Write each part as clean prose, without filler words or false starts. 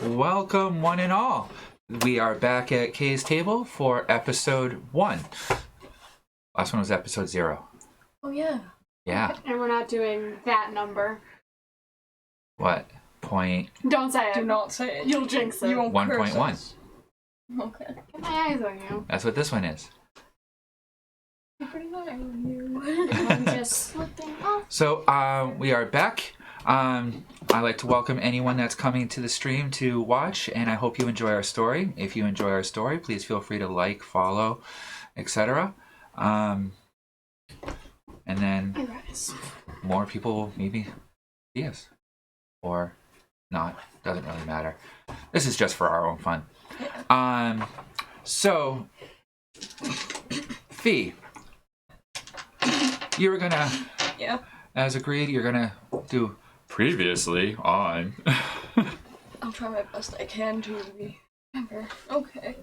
Welcome, one and all. We are back at Kay's table for episode 1. Last one was episode 0. Oh, yeah. Yeah. And we're not doing that number. What? Point Don't say it. Do not say it. You'll jinx it. You won't curse 1.1. us. Okay. Get my eyes on you. That's what this one is. Pretty nice on you. I'm just slipping off. So, we are back. I'd like to welcome anyone that's coming to the stream to watch, and I hope you enjoy our story. If you enjoy our story, please feel free to like, follow, etc. And then more people will maybe see us. Or not. Doesn't really matter. This is just for our own fun. So, Fee, you were gonna... Yeah. As agreed, you're gonna do previously on. I'll try my best I can to remember. Okay.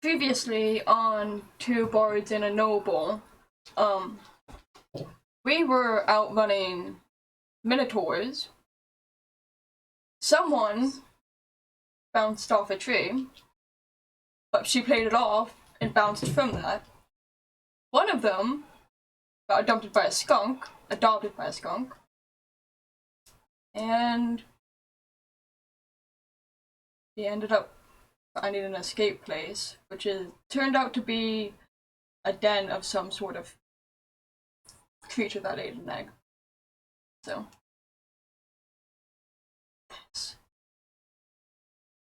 Previously on Two Bards and a Noble, we were out running minotaurs. Someone bounced off a tree, but she played it off and bounced from that. One of them got adopted by a skunk, and he ended up finding an escape place, which turned out to be a den of some sort of creature that ate an egg. So,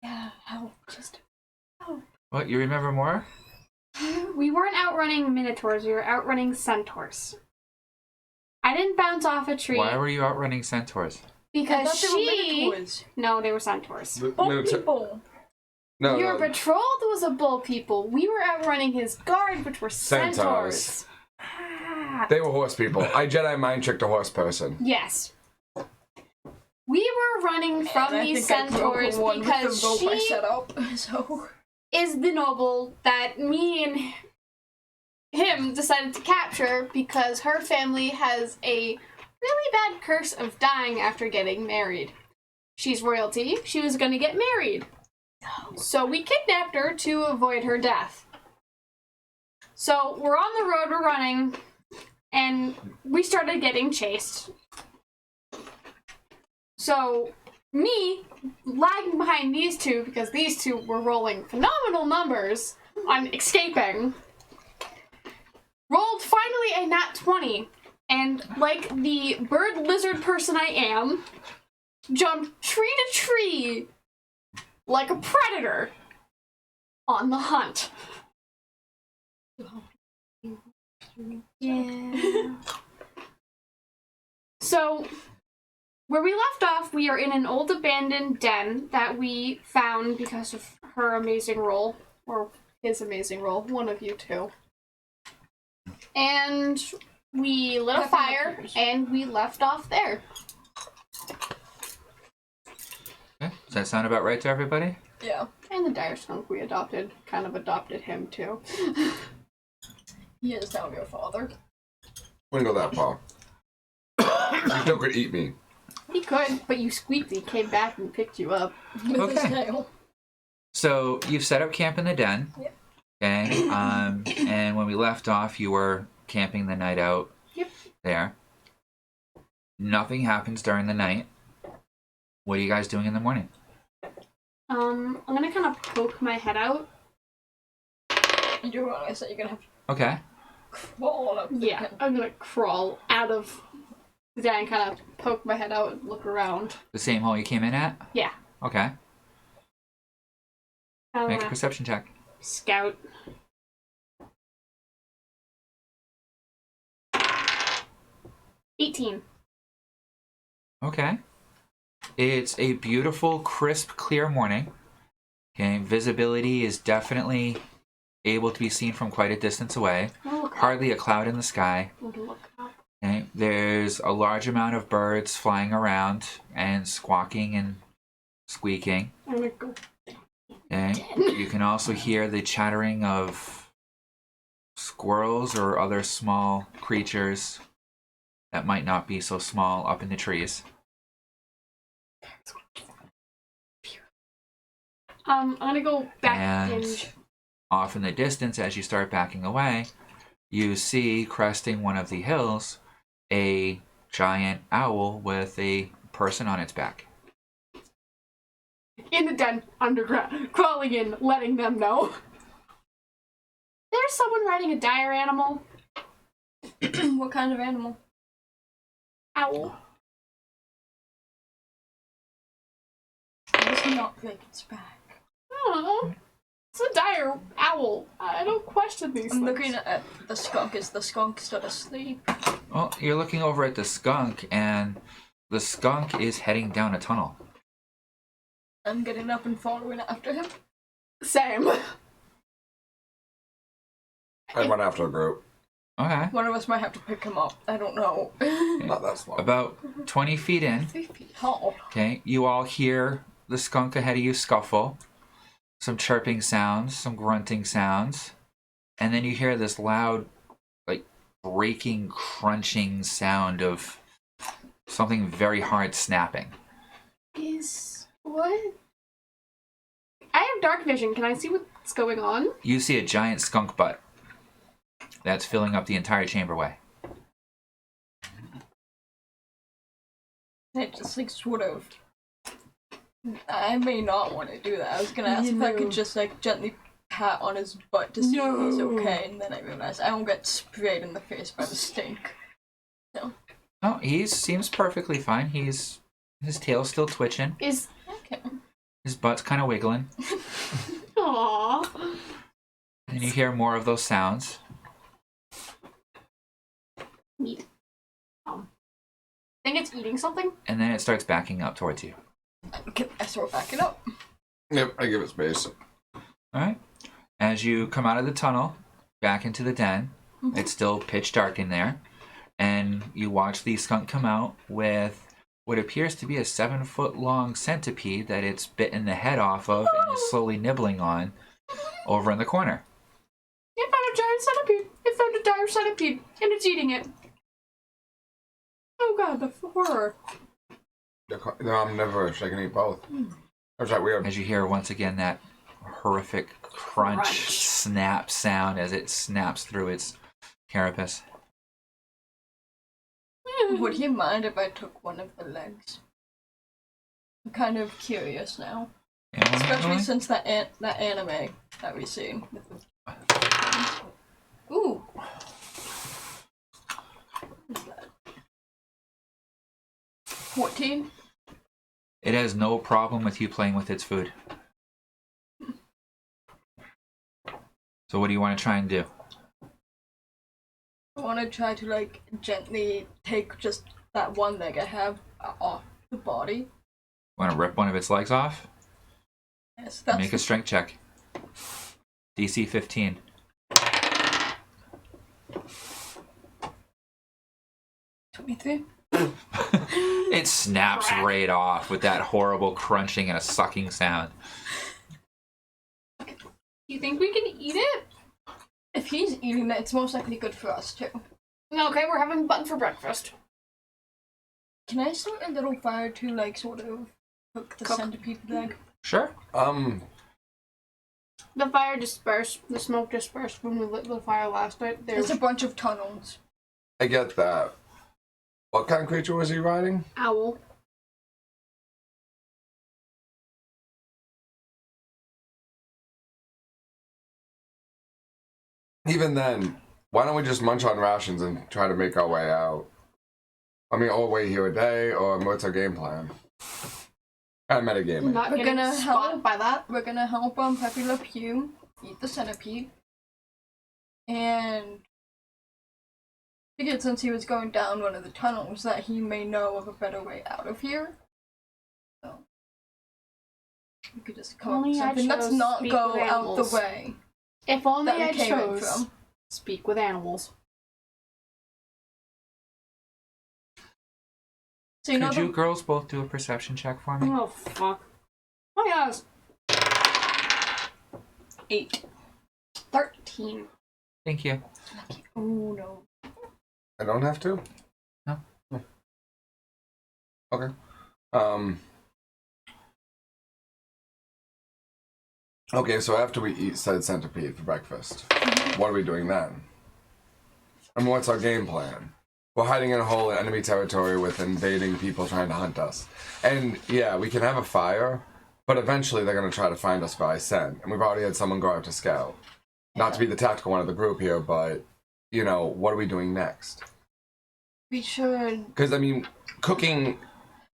yeah, help, just help. What, you remember more? We weren't outrunning minotaurs, we were outrunning centaurs. I didn't bounce off a tree. Why were you outrunning centaurs? Because I thought they were minotaurs. No, they were centaurs. Oh, people! No, Your no. betrothed was a bull people. We were outrunning his guard, which were centaurs. Ah. They were horse people. I Jedi mind tricked a horse person. Yes. We were running from And I these think I broke centaurs one with because the rope I she set up, so... is the noble that me and him decided to capture because her family has a really bad curse of dying after getting married. She's royalty. She was going to get married. So we kidnapped her to avoid her death. So we're on the road, we're running, and we started getting chased. So me, lagging behind these two, because these two were rolling phenomenal numbers on escaping, rolled finally a nat 20, and like the bird lizard person I am, jumped tree to tree like a predator on the hunt. Yeah. So, where we left off, we are in an old abandoned den that we found because of her amazing roll, or his amazing roll, one of you two. And we lit a fire, and we left off there. Okay. Does that sound about right to everybody? Yeah. And the dire skunk we adopted, kind of adopted him too. He is now your father. Wouldn't go that far. You still could eat me. He could, but you squeaked, he came back and picked you up. With his Okay. tail. So, you've set up camp in the den. Yep. Okay. And when we left off, you were camping the night out. Yep. There. Nothing happens during the night. What are you guys doing in the morning? I'm gonna kind of poke my head out. You do realize that you're gonna have to Okay. crawl up the Yeah, hill. I'm gonna crawl out of the den and kind of poke my head out and look around. The same hole you came in at? Yeah. Okay. I'm Make a gonna perception check. scout. $18. Okay. It's a beautiful, crisp, clear morning. Okay, visibility is definitely able to be seen from quite a distance away. Oh, look up. Hardly a cloud in the sky. I'm gonna look up. Okay, there's a large amount of birds flying around and squawking and squeaking. I'm gonna go. Okay, you can also hear the chattering of squirrels or other small creatures that might not be so small up in the trees. I'm gonna go back And in. off in the distance, as you start backing away, you see cresting one of the hills a giant owl with a person on its back. In the den, underground, crawling in, letting them know. There's someone riding a dire animal. What kind of animal? Owl. It's not break its back. I don't know. It's a dire owl. I don't question these I'm things. looking at the skunk. Is the skunk still asleep? Well, you're looking over at the skunk, and the skunk is heading down a tunnel. I'm getting up and following after him. Same. I went after the group. Okay. One of us might have to pick him up. I don't know. Not that slow. About 20 feet in, 3 feet tall. okay, you all hear the skunk ahead of you scuffle, some chirping sounds, some grunting sounds, and then you hear this loud, like, breaking, crunching sound of something very hard snapping. What? I have dark vision. Can I see what's going on? You see a giant skunk butt that's filling up the entire chamberway. It just like sort of. I may not want to do that. I was gonna ask if I could just like gently pat on his butt to see if he's okay, and then I realized I won't get sprayed in the face by the stink. No. Oh, he seems perfectly fine. His tail's still twitching. Okay. His butt's kind of wiggling. Aww. And you hear more of those sounds. Neat. I think it's eating something. And then it starts backing up towards you. Okay, I start backing up. Yep, I give it space. Alright. As you come out of the tunnel, back into the den, it's still pitch dark in there. And you watch the skunk come out with what appears to be a 7-foot-long centipede that it's bitten the head off of and is slowly nibbling on over in the corner. It found a giant centipede. It found a dire centipede, and it's eating it. Oh god, the horror. No, I'm never shaking eat both. That's that weird. As you hear once again that horrific crunch, snap sound as it snaps through its carapace. Would you mind if I took one of the legs? I'm kind of curious now. Yeah, Especially really? since that anime that we've seen. Ooh. What's that? 14? It has no problem with you playing with its food. So what do you want to try and do? I want to try to like gently take just that one leg I have off the body. Want to rip one of its legs off? Yes, that's Make a strength check. DC 15. $23. It snaps right off with that horrible crunching and a sucking sound. You think we can eat it? If he's eating it, it's most likely good for us too. Okay, we're having bun for breakfast. Can I start a little fire to like sort of cook the centipede leg? Sure. The fire dispersed. The smoke dispersed when we lit the fire last night. There's a bunch of tunnels. I get that. What kind of creature was he riding? Owl. Even then, why don't we just munch on rations and try to make our way out? I mean, or wait here a day, or what's our game plan? Kind of metagaming. Not We're getting gonna spot help. by that. We're gonna help Pepe Le Pew eat the centipede. And figured since he was going down one of the tunnels that he may know of a better way out of here. So we could just come up with Only I something. Let's chose not speak go with out animals. the way If only that we I came in chose from. speak with animals. So you know Could you girls both do a perception check for me? Oh fuck. Oh yes. 8. 13. Thank you. Oh no. I don't have to? No. Okay. Okay, so after we eat said centipede for breakfast, what are we doing then? I mean, what's our game plan? We're hiding in a hole in enemy territory with invading people trying to hunt us. And yeah, we can have a fire, but eventually they're going to try to find us by scent. And we've already had someone go out to scout. Not to be the tactical one of the group here, but, you know, what are we doing next? We should. Because, I mean, cooking...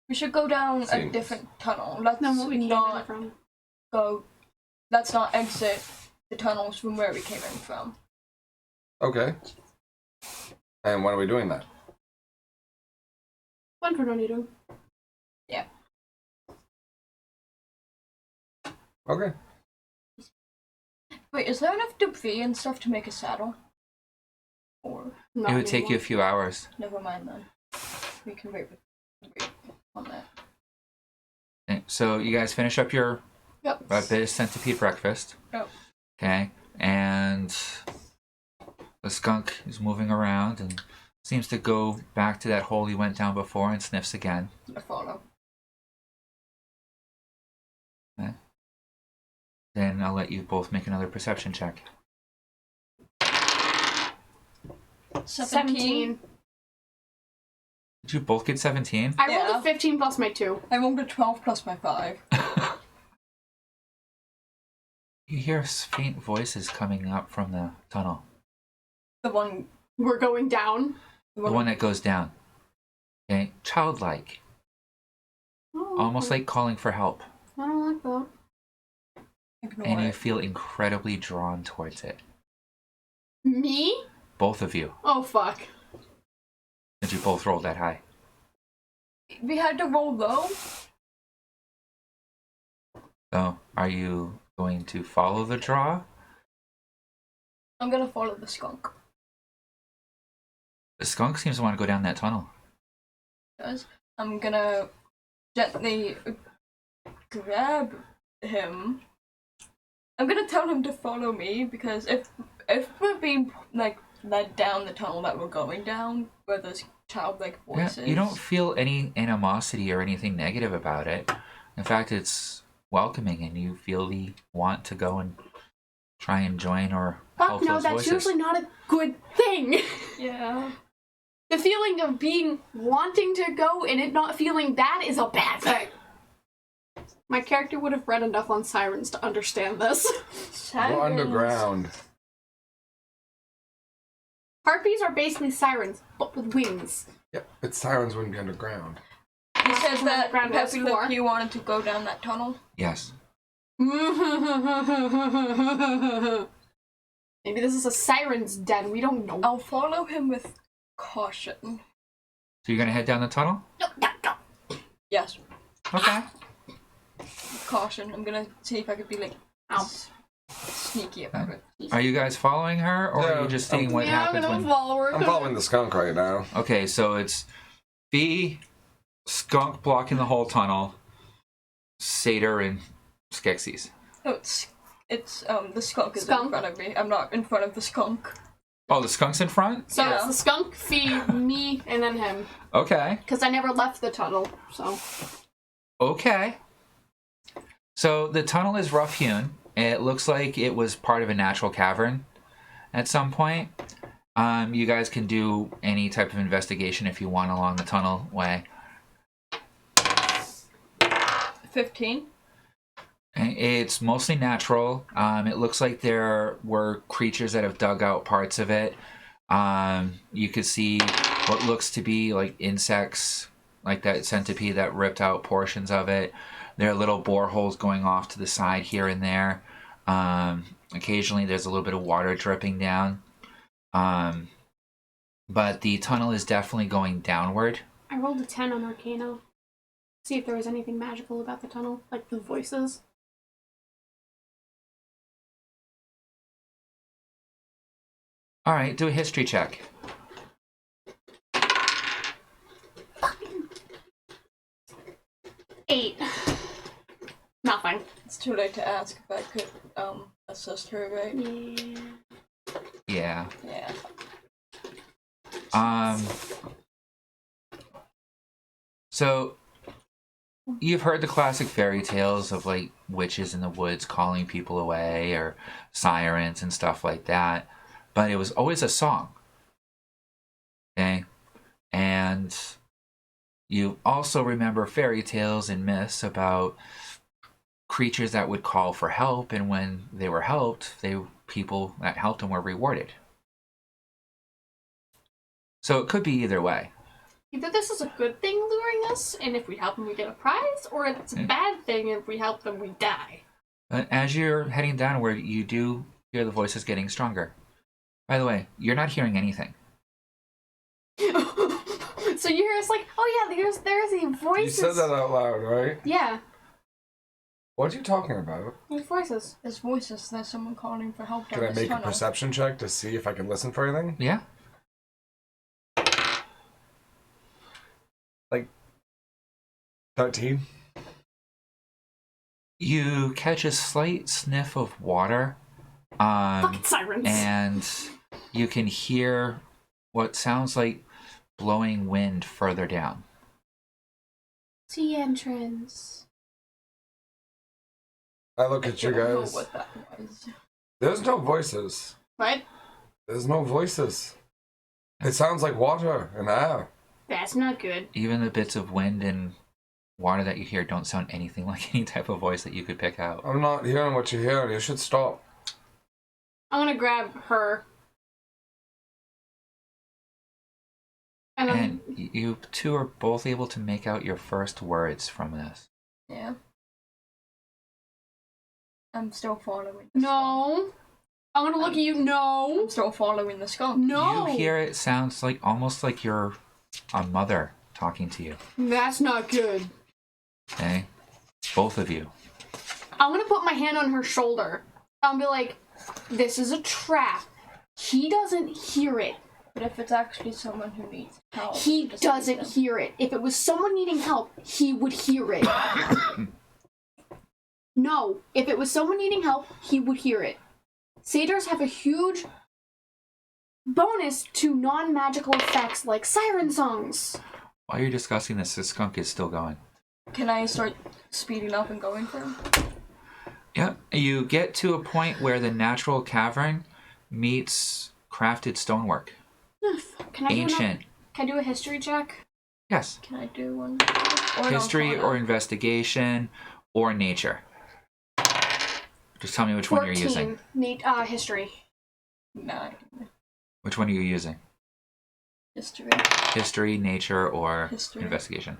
We should go down a Seems- different tunnel. Let's Then what we came in not from. go. Let's not exit the tunnels from where we came in from. Okay. And when are we doing that? One for Donito. Yeah. Okay. Wait, is there enough debris and stuff to make a saddle? Or It would take you a few hours. never mind then. We can wait on that. Okay, so you guys finish up your Yep. bit of centipede breakfast. Yep. Okay, and the skunk is moving around and seems to go back to that hole he went down before and sniffs again. I follow. Okay. Then I'll let you both make another perception check. 17. Did you both get 17? I rolled Yeah. a 15 plus my 2. I rolled a 12 plus my 5. You hear faint voices coming up from the tunnel. The one. We're going down. The one that goes down. Okay, childlike. Oh, Almost okay. like calling for help. I don't like that. Ignore And you it. feel incredibly drawn towards it. Me? Both of you. Oh, fuck. Did you both roll that high? We had to roll low. So, are you going to follow the draw? I'm gonna follow the skunk. The skunk seems to want to go down that tunnel. Guys, I'm gonna gently grab him. I'm gonna tell him to follow me because if we're being like led down the tunnel that we're going down, where there's childlike Yeah, voices. you don't feel any animosity or anything negative about it. In fact, it's welcoming and you feel the want to go and try and join or Fuck help no, those that's voices. usually not a good thing. Yeah. The feeling of being wanting to go and it not feeling bad is a bad thing. My character would have read enough on sirens to understand this. Sirens. We're underground. Harpies are basically sirens, but with wings. Yeah, but sirens wouldn't be underground. You said that Underground was Peppy for- Look, you wanted to go down that tunnel. Yes. Maybe this is a siren's den, we don't know. I'll follow him with caution. So you're going to head down the tunnel? Yes, Okay. caution. I'm gonna see if I could be like Ow. sneaky about it. Are you guys following her, or are Yeah, you just seeing what Yeah, I'm happens gonna when... follow her. I'm following the skunk right now. Okay, so it's Fee, Skunk blocking the whole tunnel, Satyr, and Skeksis. No, it's the skunk is Skunk. in front of me. I'm not in front of the skunk. Oh, the skunk's in front? So Yeah. it's the skunk, Fee, me, and then him. Okay. Because I never left the tunnel, so. Okay. So the tunnel is rough hewn. It looks like it was part of a natural cavern at some point. You guys can do any type of investigation if you want along the tunnel way. 15. It's mostly natural. It looks like there were creatures that have dug out parts of it. You could see what looks to be like insects, like that centipede that ripped out portions of it. There are little boreholes going off to the side here and there. Occasionally there's a little bit of water dripping down. But the tunnel is definitely going downward. I rolled a 10 on Arcana. See if there was anything magical about the tunnel, like the voices. All right, do a history check. Eight. Nothing. It's too late to ask if I could assist her, right? Yeah. Yeah. Yeah. So, you've heard the classic fairy tales of like witches in the woods calling people away or sirens and stuff like that, but it was always a song. Okay? And you also remember fairy tales and myths about creatures that would call for help, and when they were helped, people that helped them were rewarded. So it could be either way. Either this is a good thing luring us, and if we help them we get a prize, or it's a bad thing, and if we help them we die. But as you're heading downward, you do hear the voices getting stronger. By the way, you're not hearing anything. So you hear us like, oh yeah, there's a voices. You said that out loud, right? Yeah. What are you talking about? There's voices. There's voices. There's someone calling for help down Can I this make tunnel. a perception check to see if I can listen for anything? Yeah? Like 13? You catch a slight sniff of water. Fucking sirens. And you can hear what sounds like blowing wind further down. Sea entrance. I look at you I don't know guys. what that was. There's no voices. What? There's no voices. It sounds like water and air. That's not good. Even the bits of wind and water that you hear don't sound anything like any type of voice that you could pick out. I'm not hearing what you're hearing. You should stop. I'm gonna grab her. And you two are both able to make out your first words from this. Yeah. I'm still following the skunk. No. I'm gonna look at you. No. I'm still following the skunk. No. You hear it sounds like almost like you're a mother talking to you. That's not good. Okay? Both of you. I'm gonna put my hand on her shoulder. I'll be like, this is a trap. He doesn't hear it. But if it's actually someone who needs help... He just doesn't leave them. hear it. If it was someone needing help, he would hear it. No. If it was someone needing help, he would hear it. Satyrs have a huge bonus to non-magical effects like siren songs. While you're discussing this, the skunk is still going. Can I start speeding up and going for him? Yeah. You get to a point where the natural cavern meets crafted stonework. Can I Ancient. Can I do a history check? Yes. Can I do one? Or an History Arcana? or investigation or nature. Just tell me which one you're using. History. 9. Which one are you using? History. History, nature, or History. investigation?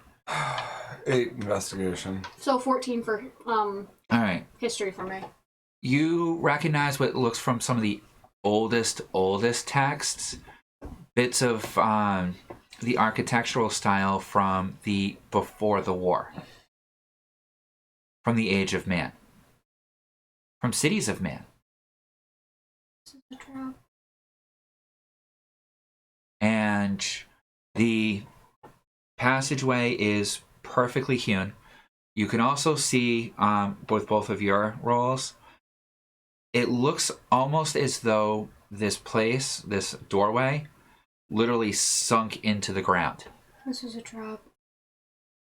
8 investigation. So 14 for All right. history for me. You recognize what looks from some of the oldest texts, bits of the architectural style from the before the war, from the age of man, from cities of man. And the passageway is perfectly hewn. You can also see with both of your rolls, it looks almost as though this place, this doorway, literally sunk into the ground This is a drop.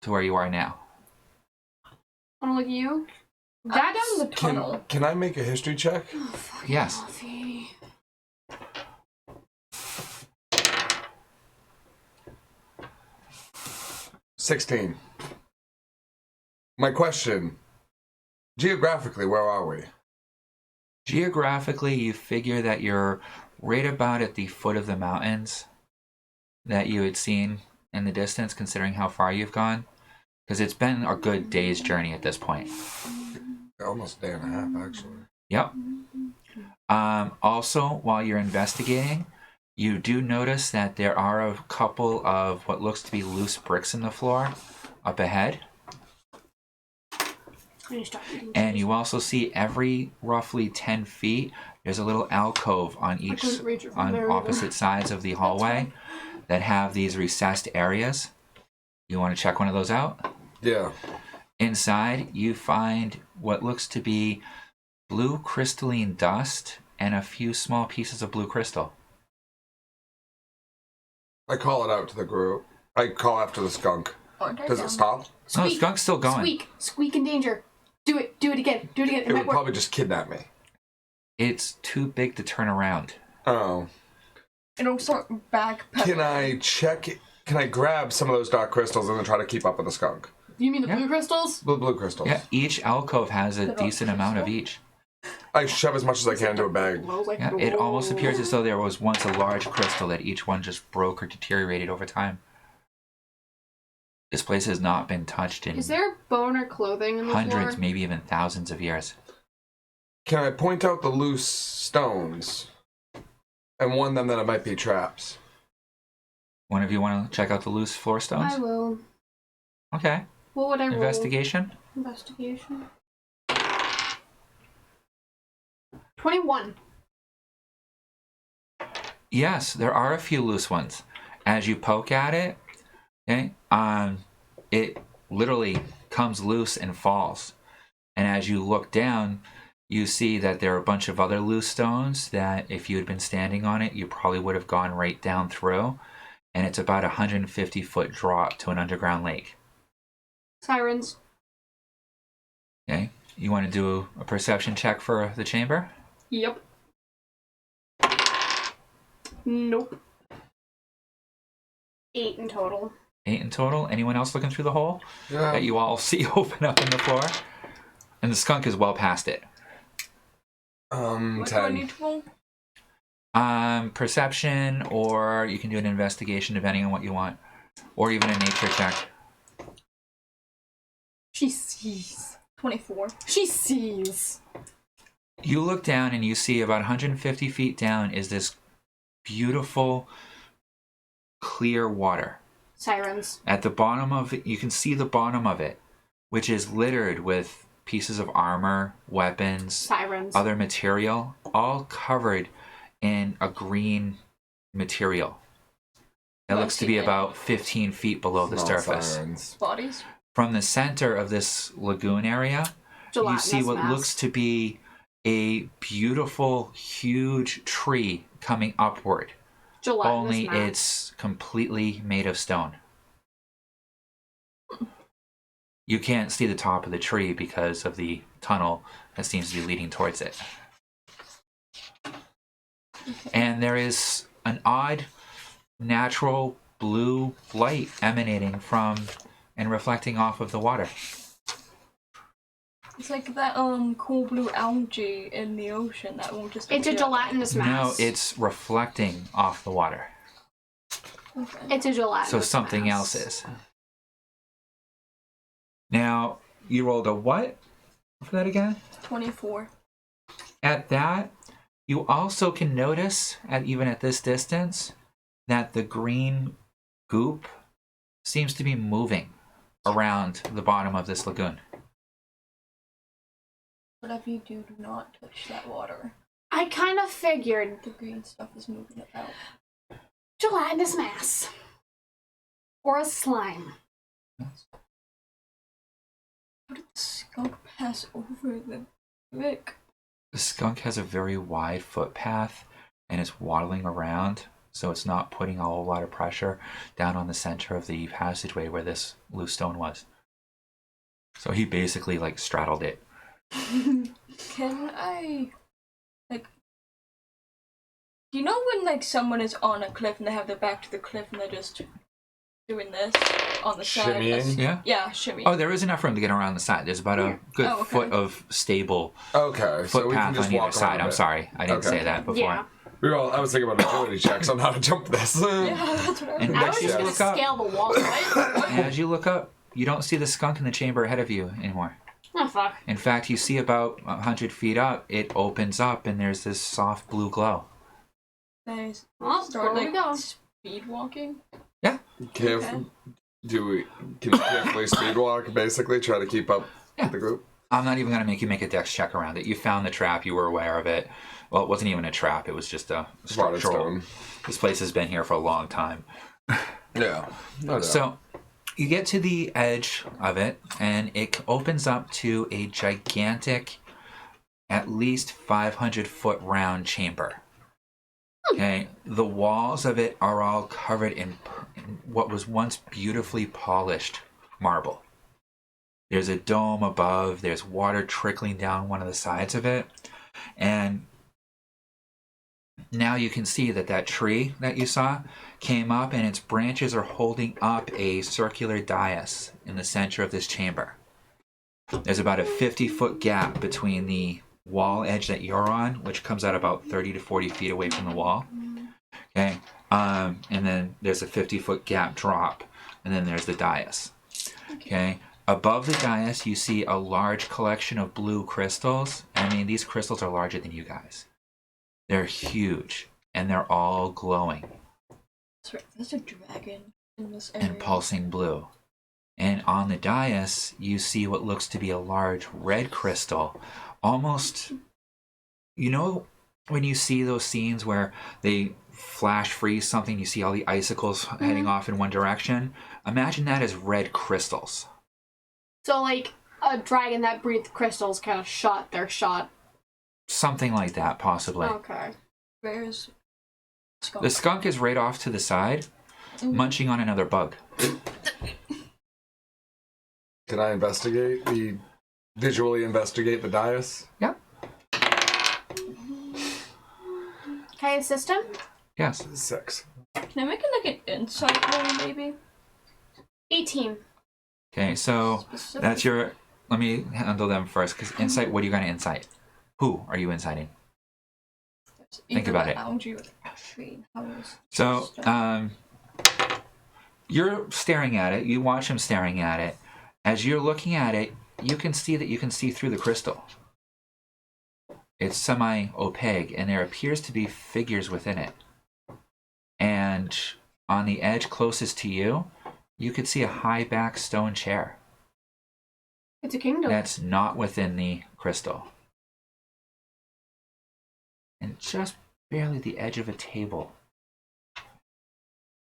to where you are now. Wanna look at you? That That's was a tunnel. Can I make a history check? Oh, fucking Yes. coffee. 16. My question. Geographically, where are we? Geographically, you figure that you're right about at the foot of the mountains that you had seen in the distance, considering how far you've gone. Because it's been a good day's journey at this point. Almost a day and a half, actually. Yep. Also, while you're investigating, you do notice that there are a couple of what looks to be loose bricks in the floor up ahead. And you also see every roughly 10 feet, there's a little alcove on opposite sides of the hallway that have these recessed areas. You want to check one of those out? Yeah. Inside, you find what looks to be blue crystalline dust and a few small pieces of blue crystal. I call it out to the group. I call after the skunk. Aren't I Does down? it stop? No, the skunk's still going. Squeak in danger. Do it again. Do it again. It might would work. probably just kidnap me. It's too big to turn around. Oh. It'll start backpedaling. Can I grab some of those dark crystals and then try to keep up with the skunk? You mean the Yeah. blue crystals? Blue crystals. Yeah, each alcove has a Little decent amount of crystal? each. I shove as much as I can into a bag. Yeah, it almost appears as though there was once a large crystal that each one just broke or deteriorated over time. This place has not been touched in Is there bone or clothing in the hundreds, floor? maybe even thousands of years. Can I point out the loose stones and warn them that it might be traps? One of you want to check out the loose floor stones? I will. Okay. What would I roll? Investigation? Investigation. 21. Yes, there are a few loose ones. As you poke at it, okay, it literally comes loose and falls. And as you look down, you see that there are a bunch of other loose stones that if you had been standing on it, you probably would have gone right down through. And it's about a 150-foot drop to an underground lake. Sirens. Okay, you want to do a perception check for the chamber? Yep. Nope. 8 in total. 8 in total. Anyone else looking through the hole Yeah. that you all see open up in the floor? And the skunk is well past it. What do I 10. need to roll? Perception, or you can do an investigation depending on what you want, or even a nature check. She sees. 24. She sees. You look down and you see about 150 feet down is this beautiful, clear water. Sirens. At the bottom of it, you can see the bottom of it, which is littered with pieces of armor, weapons, Sirens. other material, all covered in a green material. It Don't looks to see be it. about 15 feet below the Not surface. sirens. Bodies? From the center of this lagoon area, you see what looks to be a beautiful, huge tree coming upward. Only it's completely made of stone. You can't see the top of the tree because of the tunnel that seems to be leading towards it. And there is an odd, natural blue light emanating from and reflecting off of the water. It's like that cool blue algae in the ocean that won't just It's a appear. gelatinous mass. No, it's reflecting off the water. Okay. It's a gelatinous So something mass. else is. Now, you rolled a what for that again? 24. At that, you also can notice, even at this distance, that the green goop seems to be moving around the bottom of this lagoon. Whatever you do, do not touch that water. I kind of figured. The green stuff is moving about. Gelatinous mass. Or a slime. How did the skunk pass over the brick? The skunk has a very wide footpath and it's waddling around, so it's not putting a whole lot of pressure down on the center of the passageway where this loose stone was. So he basically like straddled it. Can I, like, do you know when like someone is on a cliff and they have their back to the cliff and they're just doing this on the side? Shimmying? Yeah? Yeah, shimmy. Oh, there is enough room to get around the side. There's about a good Oh, okay. foot of stable Okay, so we can footpath just on either walk side. around I'm it. sorry, I didn't Okay. say that before. Yeah. I was thinking about agility checks on how to jump this. Yeah, that's what I And was I was just Yeah. gonna Look up. scale the wall, right? And as you look up, you don't see the skunk in the chamber ahead of you anymore. Oh, fuck. In fact, you see about 100 feet up, it opens up and there's this soft blue glow. Nice. Well, Start where we go. like speed walking. Can you carefully speed walk, basically, try to keep up with the group? I'm not even going to make you make a dex check around it. You found the trap, you were aware of it. Well, it wasn't even a trap, it was just a Rotted structural. stone. This place has been here for a long time. Yeah. No doubt. So you get to the edge of it, and it opens up to a gigantic, at least 500-foot round chamber. Okay, the walls of it are all covered in what was once beautifully polished marble. There's a dome above, there's water trickling down one of the sides of it, and now you can see that that tree that you saw came up and its branches are holding up a circular dais in the center of this chamber. There's about a 50-foot gap between the wall edge that you're on, which comes out about 30 to 40 feet away from the wall. Okay, and then there's a 50-foot gap drop, and then there's the dais. Okay, above the dais you see a large collection of blue crystals. I mean, these crystals are larger than you guys. They're huge, and they're all glowing. That's right, there's a dragon in this area. And pulsing blue. And on the dais, you see what looks to be a large red crystal. Almost, you know, when you see those scenes where they flash freeze something, you see all the icicles heading off in one direction? Imagine that as red crystals. So, like, a dragon that breathed crystals kind of shot their shot. Something like that, possibly. Okay. Where's skunk? The skunk is right off to the side, munching on another bug. Can I visually investigate the dais? Yeah. Can I assist him? Yes. 6. Can I make it like an insight roll, maybe? 18. Okay, so Specific. that's your... Let me handle them first, because insight, what are you going to insight? Who are you inciting? Think about it. So, you're staring at it. You watch him staring at it. As you're looking at it, you can see that you can see through the crystal. It's semi-opaque, and there appears to be figures within it. And on the edge closest to you, you could see a high-back stone chair. It's a kingdom. That's not within the crystal. And just barely the edge of a table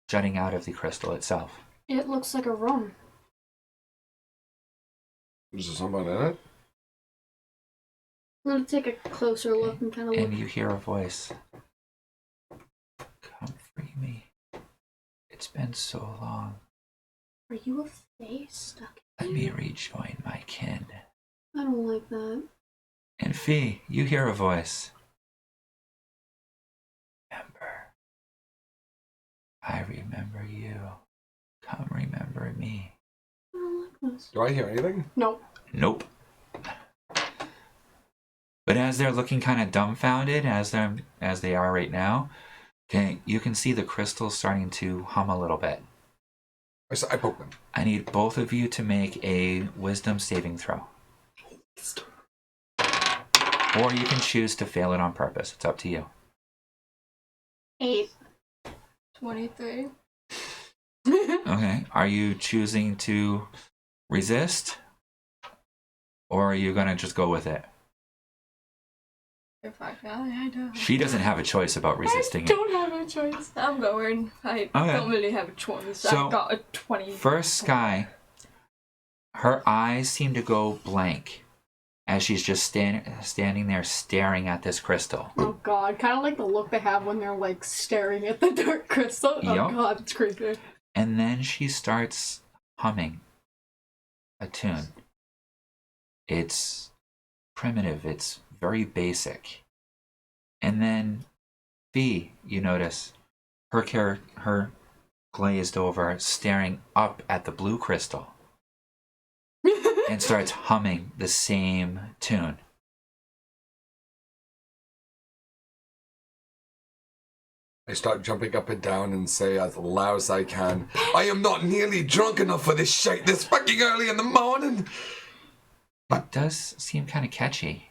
jutting out of the crystal itself. It looks like a room. Is there someone in it? I'm gonna take a closer look and kind of look. And you hear a voice. Come free me. It's been so long. Are you a face stuck in Let me here? rejoin my kin. I don't like that. And Fee, you hear a voice. I remember you. Come remember me. I don't like this. Do I hear anything? Nope. Nope. But as they're looking kind of dumbfounded, as they are right now, okay, you can see the crystals starting to hum a little bit. I poke them. I need both of you to make a wisdom saving throw. Or you can choose to fail it on purpose. It's up to you. 8. 23. Okay. Are you choosing to resist? Or are you going to just go with it? If I don't. She doesn't have a choice about resisting I it. don't have a choice. I'm going. I don't really have a choice. So, I got a 20. First, Sky, her eyes seem to go blank as she's just standing there staring at this crystal. Oh god, kind of like the look they have when they're like staring at the dark crystal. Oh Yup. god, it's creepy. And then she starts humming a tune. It's primitive, it's very basic. And then Fee, you notice, her glazed over, staring up at the blue crystal and starts humming the same tune. I start jumping up and down and say as loud as I can, I am not nearly drunk enough for this shit this fucking early in the morning. It does seem kind of catchy.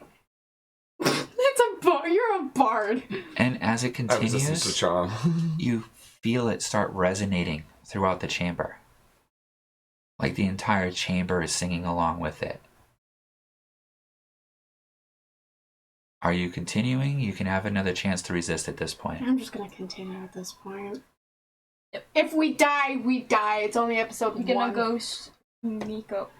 You're a bard. And as it I resistance to continues, charm. you feel it start resonating throughout the chamber. Like the entire chamber is singing along with it. Are you continuing? You can have another chance to resist at this point. I'm just gonna continue at this point. Yep. If we die, we die. It's only episode I'm gonna 1. go sneak up.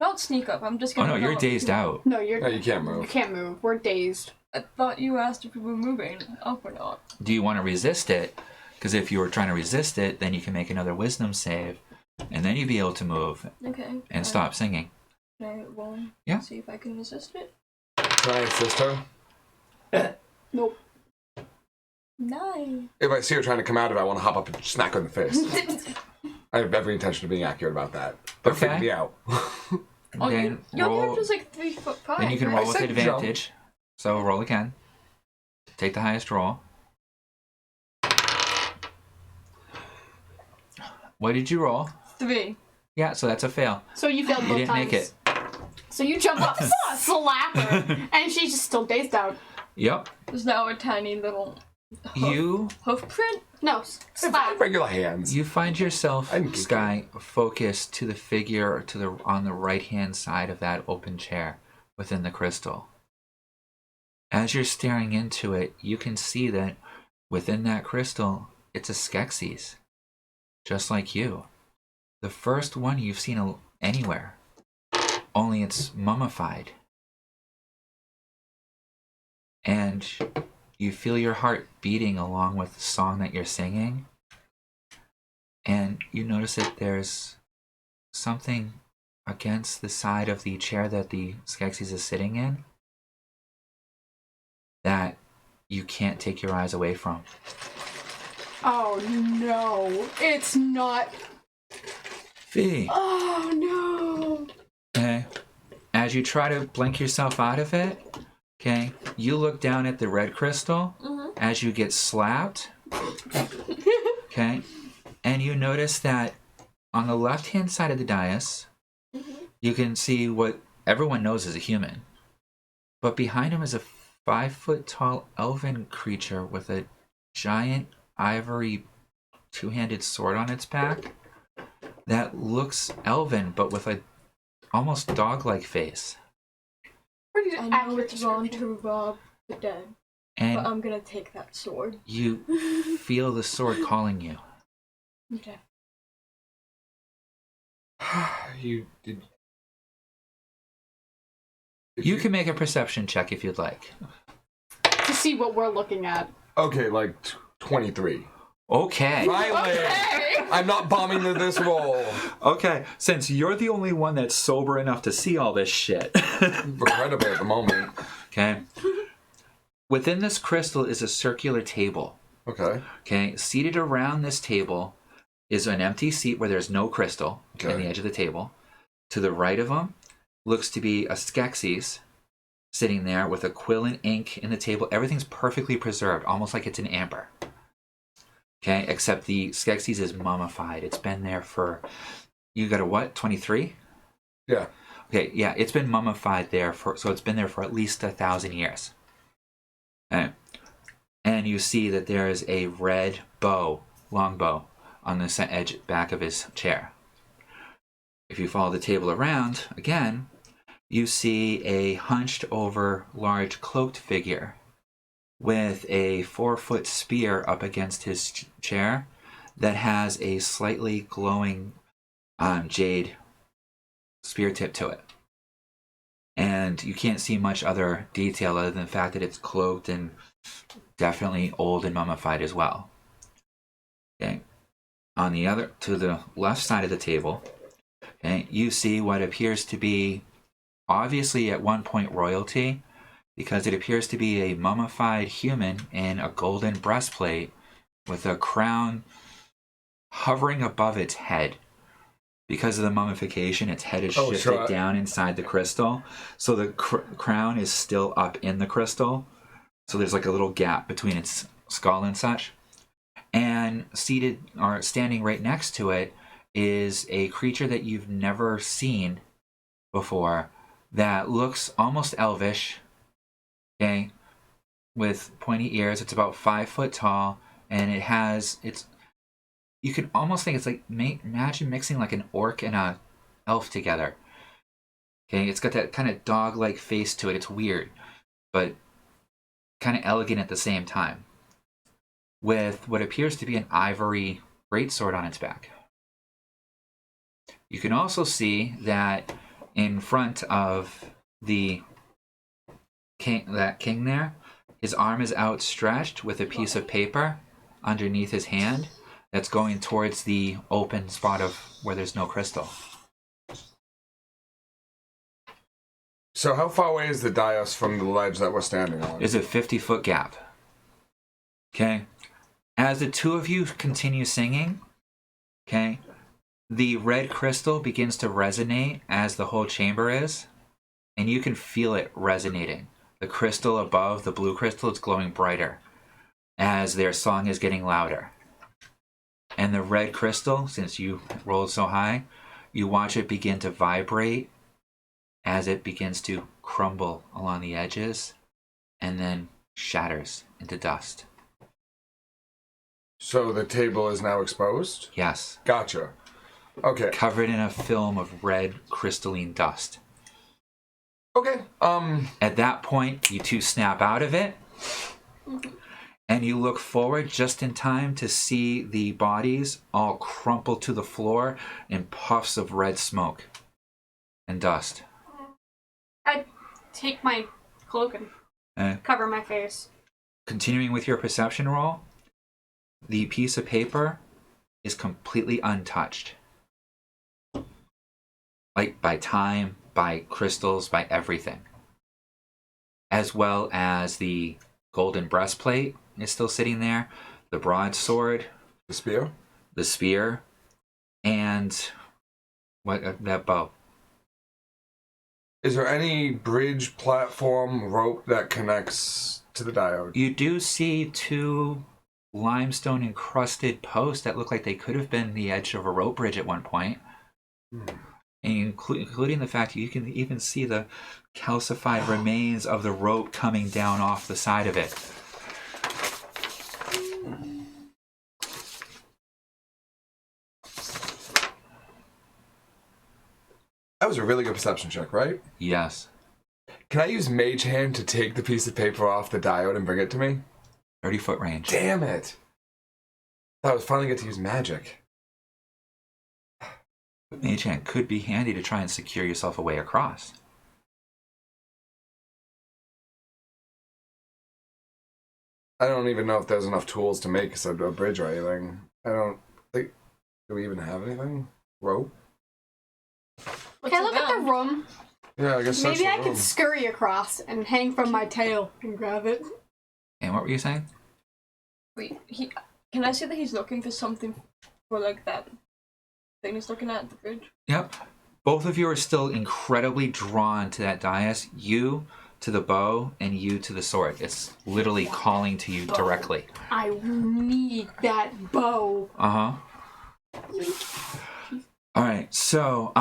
Not sneak up, I'm just Oh gonna no, you're go. dazed out. No, you're. No, you can't You move. can't move. We're dazed. I thought you asked if we were moving up or not. Do you want to resist it? Because if you were trying to resist it, then you can make another wisdom save and then you'd be able to move Okay. and stop singing. Can I roll? Yeah. See if I can resist it. Can I assist her? Nope. 9. If I see her trying to come out of it, I want to hop up and smack her in the face. I have every intention of being accurate about that. They're Okay. freaking me out. Oh, Then your roll. character's like 3'5". Then you can right? roll with said advantage. So roll again. Take the highest roll. What did you roll? 3. Yeah, so that's a fail. So you failed You both didn't times. make it. So you jump up, slap her, and she's just still dazed out. Yep. There's now a tiny little You hoof print. No, slap. Regular hands. you find yourself, I'm geeky. Sky, focused to the figure on the right hand side of that open chair within the crystal. As you're staring into it, you can see that within that crystal, it's a Skeksis, just like you. The first one you've seen anywhere, only it's mummified. And you feel your heart beating along with the song that you're singing. And you notice that there's something against the side of the chair that the Skeksis is sitting in that you can't take your eyes away from. Oh no, it's not. Fee. Oh no. Okay. As you try to blink yourself out of it, okay, you look down at the red crystal as you get slapped. Okay. And you notice that on the left-hand side of the dais, you can see what everyone knows is a human. But behind him is a 5-foot-tall elven creature with a giant ivory two-handed sword on its back that looks elven, but with a almost dog-like face. Pretty I know accurate it's wrong description. to rob the dead, but And I'm gonna take that sword. you feel the sword calling you. Okay. You did. You can make a perception check if you'd like. To see what we're looking at. Okay, like 23. Okay. Finally! Okay. I'm not bombing this roll. Okay, since you're the only one that's sober enough to see all this shit. Incredible at the moment. Okay. Within this crystal is a circular table. Okay. Okay, seated around this table is an empty seat where there's no crystal Okay. in the edge of the table. To the right of them looks to be a Skeksis sitting there with a quill and ink in the table. Everything's perfectly preserved, almost like it's in amber. Okay, except the Skeksis is mummified. It's been there for, you got a what, 23? Yeah. Okay, yeah, it's been mummified there so it's been there for at least 1,000 years. Okay. And you see that there is a red bow, long bow, on the edge back of his chair. If you follow the table around, again, you see a hunched over large cloaked figure with a 4-foot spear up against his chair that has a slightly glowing jade spear tip to it. And you can't see much other detail other than the fact that it's cloaked and definitely old and mummified as well. Okay. On the other, to the left side of the table, okay, you see what appears to be obviously at one point royalty, because it appears to be a mummified human in a golden breastplate with a crown hovering above its head. Because of the mummification, its head is shifted down inside the crystal, so the crown is still up in the crystal. So there's like a little gap between its skull and such. And seated or standing right next to it is a creature that you've never seen before that looks almost elvish, okay, with pointy ears. It's about 5 foot tall, and you could almost think it's like, imagine mixing like an orc and a elf together. Okay, it's got that kind of dog-like face to it. It's weird, but kind of elegant at the same time, with what appears to be an ivory greatsword on its back. You can also see that in front of the king there, his arm is outstretched with a piece of paper underneath his hand that's going towards the open spot of where there's no crystal. So how far away is the dais from the ledge that we're standing on? There's a 50-foot gap. Okay? As the two of you continue singing, okay, the red crystal begins to resonate as the whole chamber is, and you can feel it resonating. The crystal above, the blue crystal, is glowing brighter as their song is getting louder. And the red crystal, since you rolled so high, you watch it begin to vibrate as it begins to crumble along the edges and then shatters into dust. So the table is now exposed? Yes. Gotcha. Okay. Covered in a film of red crystalline dust. Okay. At that point, you two snap out of it, and you look forward just in time to see the bodies all crumple to the floor in puffs of red smoke and dust. I take my cloak and cover my face. Continuing with your perception roll, the piece of paper is completely untouched. Like by time, by crystals, by everything. As well as the golden breastplate is still sitting there, the broadsword, The spear, and that bow. Is there any bridge, platform, rope that connects to the diode? You do see two limestone encrusted posts that look like they could have been the edge of a rope bridge at one point. And including the fact you can even see the calcified remains of the rope coming down off the side of it. That was a really good perception check, right? Yes. Can I use Mage Hand to take the piece of paper off the diode and bring it to me? 30-foot range. Damn it! I was finally get to use magic. Mage Hand could be handy to try and secure yourself a way across. I don't even know if there's enough tools to make a bridge or anything. I don't think... Do we even have anything? Rope? Can I look at the room? Yeah, I guess that's Maybe the I room. could scurry across and hang from my tail and grab it. And what were you saying? Wait, can I see that he's looking for something for like that thing he's looking at the bridge? Yep. Both of you are still incredibly drawn to that dais. You to the bow and you to the sword. It's literally calling to you directly. I need that bow. Uh-huh. All right, so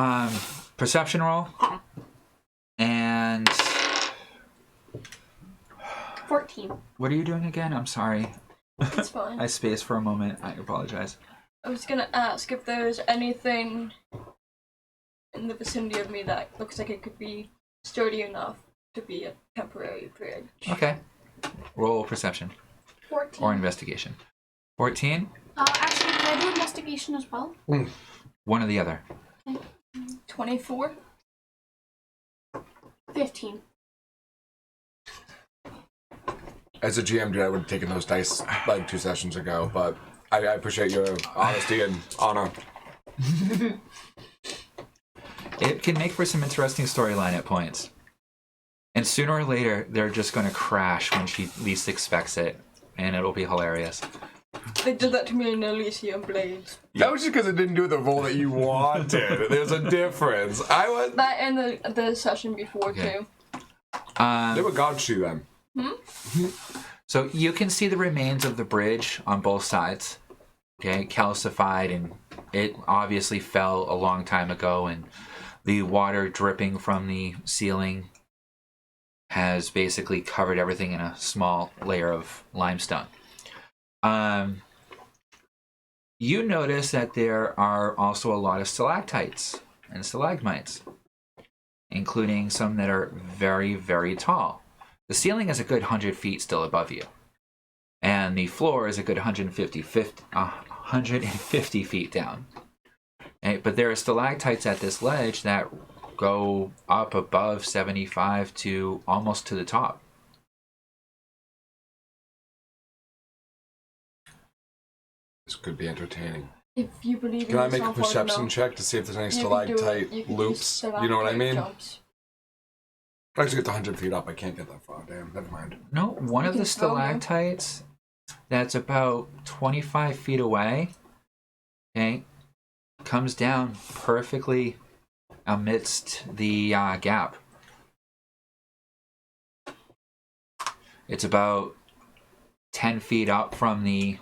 perception roll. And 14. what are you doing again? I'm sorry. It's fine. I spaced for a moment. I apologize. I was gonna ask if there's anything in the vicinity of me that looks like it could be sturdy enough to be a temporary bridge. Okay. Roll perception 14. or investigation. 14? Actually, can I do investigation as well? One or the other. 24? 15. As a GM, dude, I would have taken those dice like 2 sessions ago, but I appreciate your honesty and honor. It can make for some interesting storyline at points. And sooner or later, they're just going to crash when she least expects it, and it'll be hilarious. They did that to me in Elysium Blades. That was just because it didn't do the roll that you wanted. There's a difference. I was... That and the session before, Okay. too. They were gods to them. So you can see the remains of the bridge on both sides. Okay, calcified, and it obviously fell a long time ago, and the water dripping from the ceiling has basically covered everything in a small layer of limestone. You notice that there are also a lot of stalactites and stalagmites, including some that are very, very tall. The ceiling is a good 100 feet still above you, and the floor is a good 150 feet down. But there are stalactites at this ledge that go up above 75 to almost to the top. This could be entertaining. If you believe in Can I make a yourself hard perception enough, check to see if there's any you can do it. stalactite You can do loops? You know what I mean? jumps. Actually, it's 100 feet up. I can't get that far. Damn, never mind. No, one You of the can throw them. stalactites that's about 25 feet away, okay, comes down perfectly amidst the gap. It's about 10 feet up from the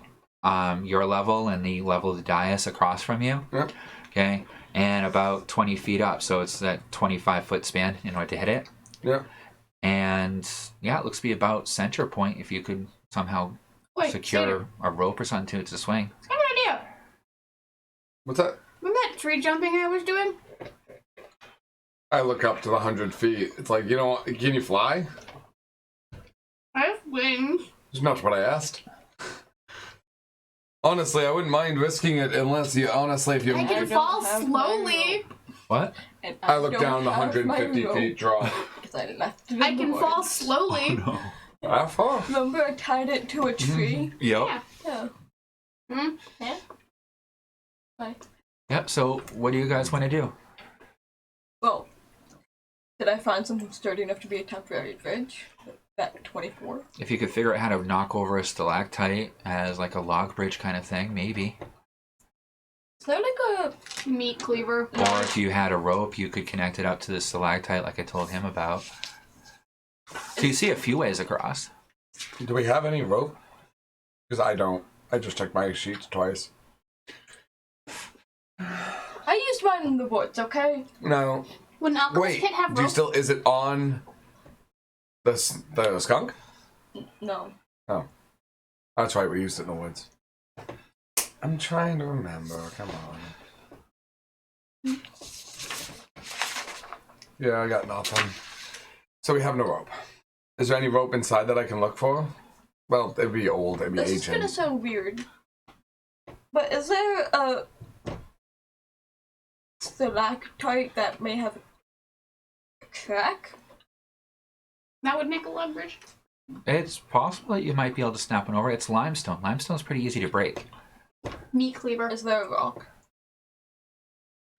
your level and the level of the dais across from you. Yep. Okay, and about 20 feet up, so it's that 25-foot span in order to hit it. Yeah. And yeah, it looks to be about center point if you could somehow secure a rope or something to swing. Good idea. What's that? Remember that tree jumping I was doing? I look up to the 100 feet. It's like, you know, can you fly? I have wings. That's not what I asked. Honestly, I wouldn't mind risking it unless you, honestly, if you... I can don't fall have my slowly. rope. What? And I look don't down the have my 150 rope feet drop. because I left it I in can the fall woods. slowly. No. How far? Remember, I tied it to a tree. Yep. Yeah. Yeah. Hmm? Yeah. Bye. Yep. So, what do you guys want to do? Well, did I find something sturdy enough to be a temporary bridge? Back 24. If you could figure out how to knock over a stalactite as like a log bridge kind of thing, maybe. Is there like a Meat cleaver. Or if you had a rope, you could connect it up to the stalactite like I told him about. So you see a few ways across. Do we have any rope? Because I don't. I just checked my sheets twice. I used mine in the woods, okay? No. Would an alchemist Wait, kit have do you rope? still... Is it on the skunk? No. Oh. That's right, we used it in the woods. I'm trying to remember. Come on. Yeah, I got nothing. So we have no rope. Is there any rope inside that I can look for? Well, it'd be old. It'd be This is gonna ancient. sound weird. But is there a stalactite that may have a crack? That would make a log bridge. It's possible that you might be able to snap one over. It's limestone. Limestone's pretty easy to break. Meat cleaver. Is there a rock?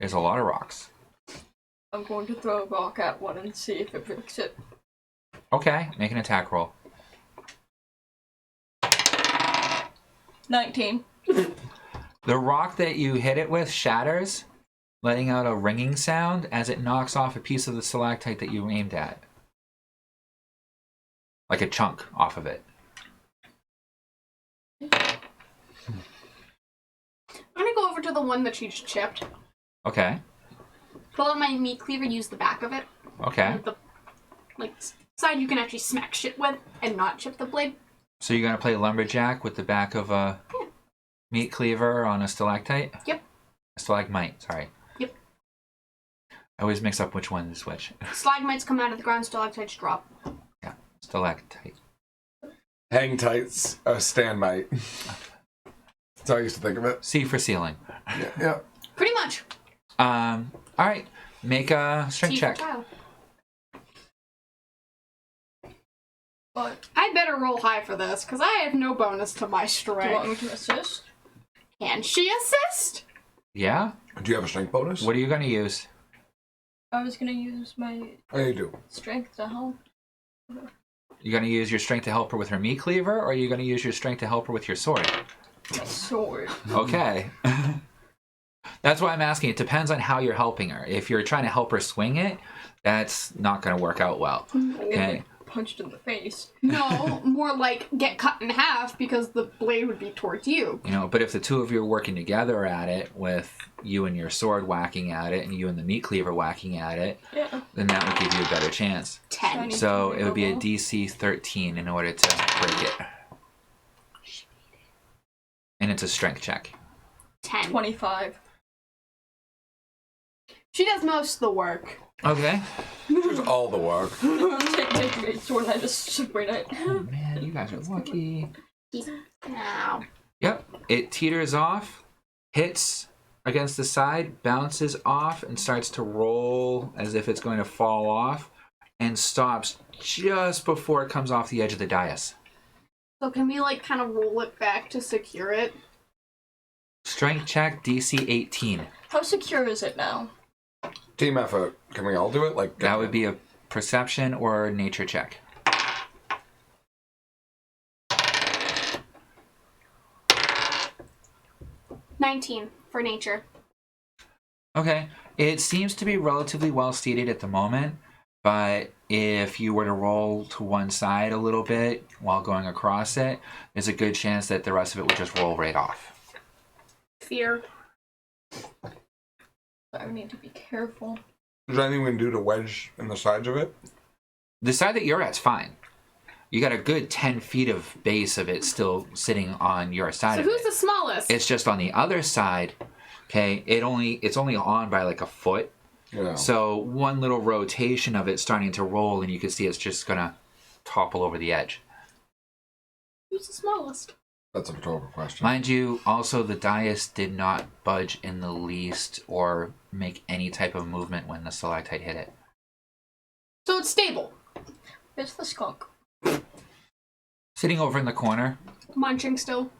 There's a lot of rocks. I'm going to throw a rock at one and see if it breaks it. Okay, make an attack roll. 19. The rock that you hit it with shatters, letting out a ringing sound as it knocks off a piece of the stalactite that you aimed at. Like a chunk off of it. I'm gonna go over to the one that she just chipped. Okay, Pull out my meat cleaver, use the back of it. okay. With the side you can actually smack shit with and not chip the blade. So you're gonna play lumberjack with the back of a meat cleaver on a stalactite? Yep. A stalagmite, sorry. Yep. I always mix up which one is which. Stalagmites come out of the ground, stalactites drop. Yeah, stalactite. Hang tights. Stand mate. That's how I used to think of it. C for ceiling. Yeah. Pretty much. All right. Make a strength T for check. tile. But I better roll high for this, because I have no bonus to my do you want me strength. to assist? Can she assist? Yeah. Do you have a strength bonus? What are you gonna use? I was gonna use my Oh, you do. strength to help. You gonna use your strength to help her with her meat cleaver, or are you gonna use your strength to help her with your sword? My sword. Okay. That's why I'm asking. It depends on how you're helping her. If you're trying to help her swing it, that's not gonna work out well. Okay. Punched in the face. No, more like get cut in half because the blade would be towards you. You know, but if the two of you are working together at it, with you and your sword whacking at it and you and the meat cleaver whacking at it, Yeah. then that would give you a better chance. 10. Shiny. So it would be a DC 13 in order to break it. And it's a strength check. 10. 25. She does most of the work. Okay. Here's all the work. Take my great sword and I just swing it. Oh man, you guys are lucky. Now. Yep. It teeters off, hits against the side, bounces off, and starts to roll as if it's going to fall off, and stops just before it comes off the edge of the dais. So can we kind of roll it back to secure it? Strength check, DC 18. How secure is it now? Team effort. Can we all do it? Like That would be a perception or nature check. $19 for nature. Okay. It seems to be relatively well seated at the moment, but if you were to roll to one side a little bit while going across it, there's a good chance that the rest of it would just roll right off. Fear. I need to be careful. Is there anything we can do to wedge in the sides of it? The side that you're at's fine. You got a good 10 feet of base of it still sitting on your side So of who's it. the smallest? It's just on the other side, okay, it's only on by like a foot. Yeah. So one little rotation of it starting to roll and you can see it's just gonna topple over the edge. Who's the smallest? That's a rhetorical question. Mind you, also the dais did not budge in the least or make any type of movement when the stalactite hit it. So it's stable. It's the skunk. Sitting over in the corner, Munching still.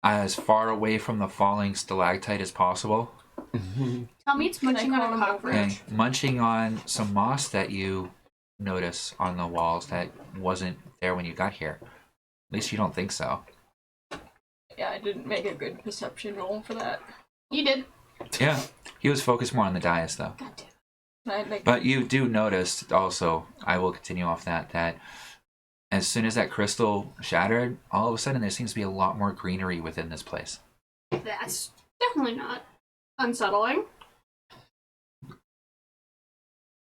as far away from the falling stalactite as possible. Tell me it's munching Can I on a call him cockroach. Okay, munching on some moss that you notice on the walls that wasn't there when you got here. At least you don't think so. Yeah, I didn't make a good perception roll for that. You did. Yeah, he was focused more on the dais though. God damn. But you do notice also, I will continue off that as soon as that crystal shattered, all of a sudden there seems to be a lot more greenery within this place. That's definitely not unsettling.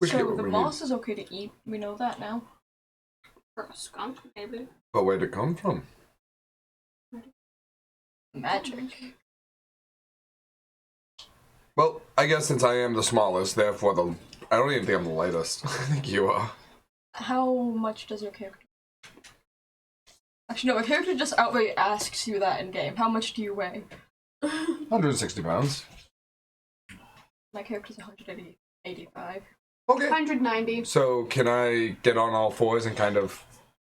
So the moss is okay to eat. We know that now. For a skunk, maybe. But where'd it come from? Magic. Well, I guess since I am the smallest, therefore I don't even think I'm the lightest. I think you are. How much does your character? Actually, no. A character just outright asks you that in game. How much do you weigh? 160 pounds. My character's 185. Okay. 190. So can I get on all fours and kind of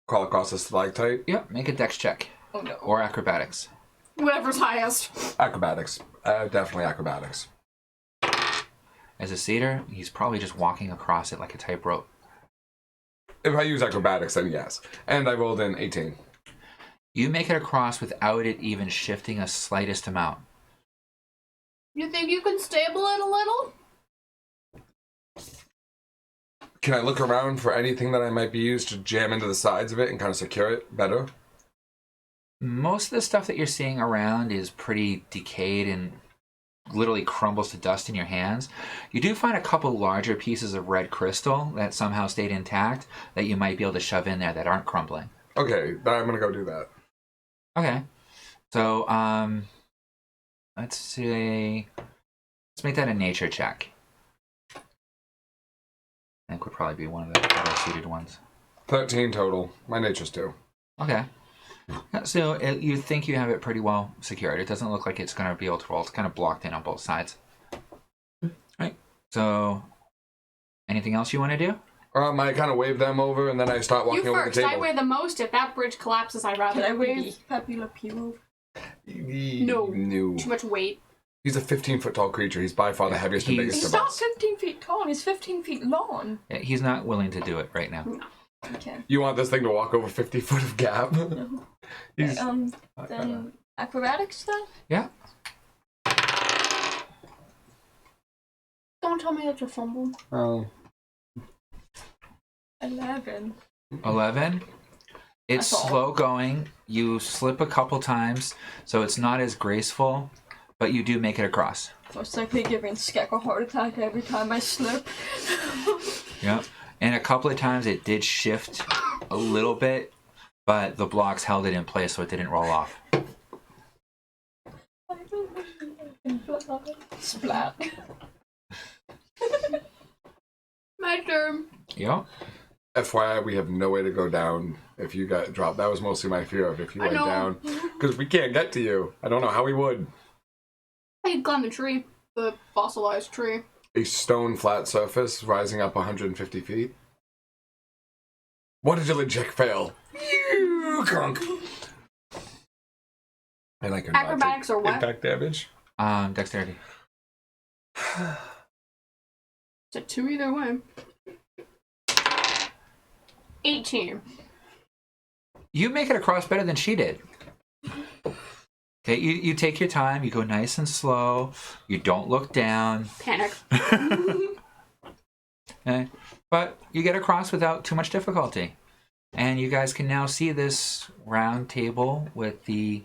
crawl across the stalactite? Yep, make a dex check. Oh no. Or acrobatics. Whatever's highest. Acrobatics. Definitely acrobatics. As a cedar, he's probably just walking across it like a tightrope. If I use acrobatics, then yes. And I rolled in 18. You make it across without it even shifting a slightest amount. You think you can stable it a little? Can I look around for anything that I might be used to jam into the sides of it and kind of secure it better? Most of the stuff that you're seeing around is pretty decayed and literally crumbles to dust in your hands. You do find a couple larger pieces of red crystal that somehow stayed intact that you might be able to shove in there that aren't crumbling. Okay, then I'm gonna go do that. Okay. So, let's see. Let's make that a nature check. I think would probably be one of the better suited ones. 13 total. My nature's 2. Okay. Yeah, so you think you have it pretty well secured. It doesn't look like it's going to be able to roll. It's kind of blocked in on both sides. Right. So, anything else you want to do? I kind of wave them over and then I start walking You over first. the table. I weigh the most. If that bridge collapses, I'd rather Can I be. wave Pepe Le Pew? No. No. Too much weight. He's a 15-foot tall creature. He's by far the heaviest and He's- biggest He's of not us. 15 feet tall. He's 15 feet long. Yeah, he's not willing to do it right now. Okay. You want this thing to walk over 50 foot of gap? No. He's Then acrobatics then? Yeah. Don't tell me that's a fumble. Oh. 11. 11. It's That's all. slow going. You slip a couple times, so it's not as graceful, but you do make it across. Most likely giving Skek a heart attack every time I slip. Yep. And a couple of times it did shift a little bit, but the blocks held it in place so it didn't roll off. Splat. My turn. Yep. FYI, we have no way to go down if you got dropped. That was mostly my fear of if you I went know. down. Because we can't get to you. I don't know how we would. I could climb the tree. The fossilized tree. A stone flat surface rising up 150 feet. What did your check fail? You crunk. And I can Acrobatics or what? impact damage. Dexterity. It's a 2 either way. 18. You make it across better than she did. Okay, you take your time. You go nice and slow. You don't look down. Panic. Okay, but you get across without too much difficulty. And you guys can now see this round table with the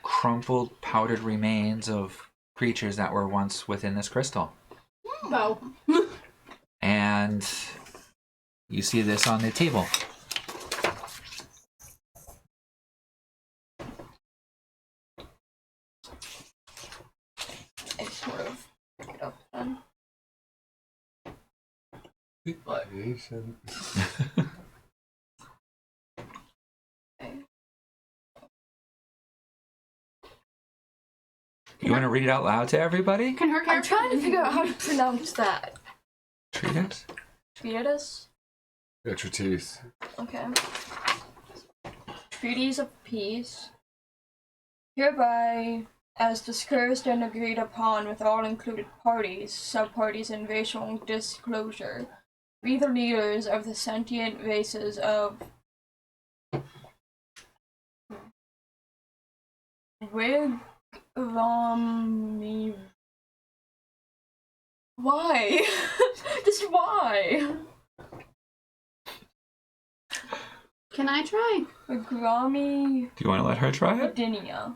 crumpled, powdered remains of creatures that were once within this crystal. Bow. And you see this on the table. I sort of pick it up then. Patient. You want to read it out loud to everybody? Can her I'm character... trying to figure out how to pronounce that. Treatise? Treatise? Yeah, treatise. Okay. Treaties of peace. Hereby, as discussed and agreed upon with all included parties, subparties, and racial disclosure, we the leaders of the sentient races of Wigwami. Why? Just why? Can I try? Wigwami Do you want to let her try it? Virginia.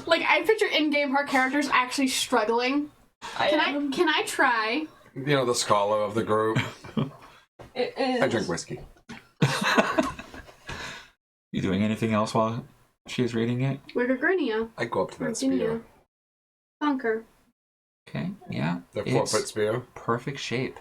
Like, I picture in-game her character's actually struggling. Can I try? You know, the scholar of the group. It is. I drink whiskey. You doing anything else while she's reading it? Wigagrinia. I go up to that Virginia. spear. Conquer. Okay, yeah. The It's 4-foot spear. perfect shape.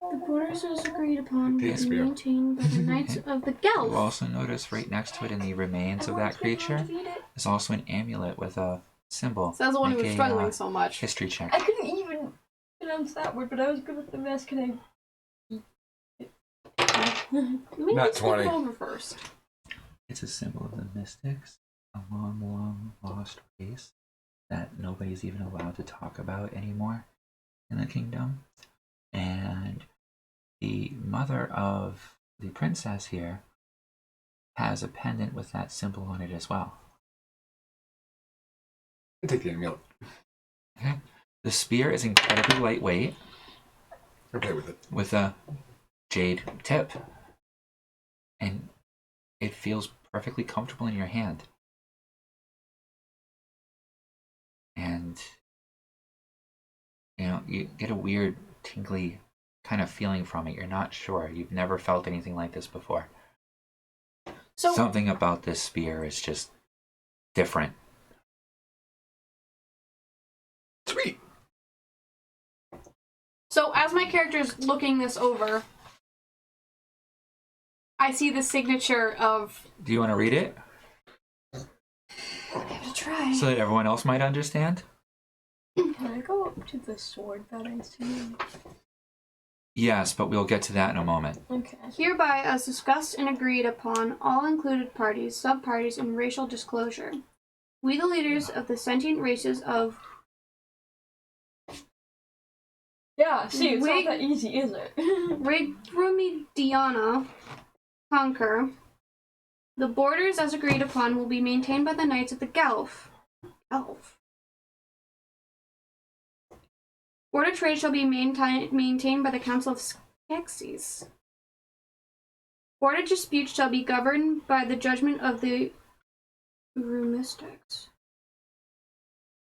The borders as agreed upon will be Yes, spear. maintained by the Knights of the You'll Guelph. also notice right next to it in the remains of that creature is also an amulet with a symbol. So that's the one who Make was a, struggling so much. history check. I couldn't even pronounce that word, but I was good with the rest. Can We Not need to flip it 20. over first. It's a symbol of the mystics, a long, long lost race that nobody's even allowed to talk about anymore in the kingdom. And the mother of the princess here has a pendant with that symbol on it as well. I take the amulet. Okay. The spear is incredibly lightweight I play with it. with a jade tip. And it feels perfectly comfortable in your hand. And you know, you get a weird tingly kind of feeling from it. You're not sure. You've never felt anything like this before. So, Something about this spear is just different. Sweet. so as my character's looking this over, I see the signature of... Do you want to read it I have to try. so that everyone else might understand? I go up to the sword that I see? Yes, but we'll get to that in a moment. Okay. Hereby, as discussed and agreed upon, all included parties, sub-parties, and racial disclosure, we the leaders of the sentient races of Yeah, see, it's not that easy, is it? Rigrumidiana conquer. The borders, as agreed upon, will be maintained by the Knights of the Guelph. Border trade shall be maintained by the Council of Skeksis. Border disputes shall be governed by the judgment of the Rumistics.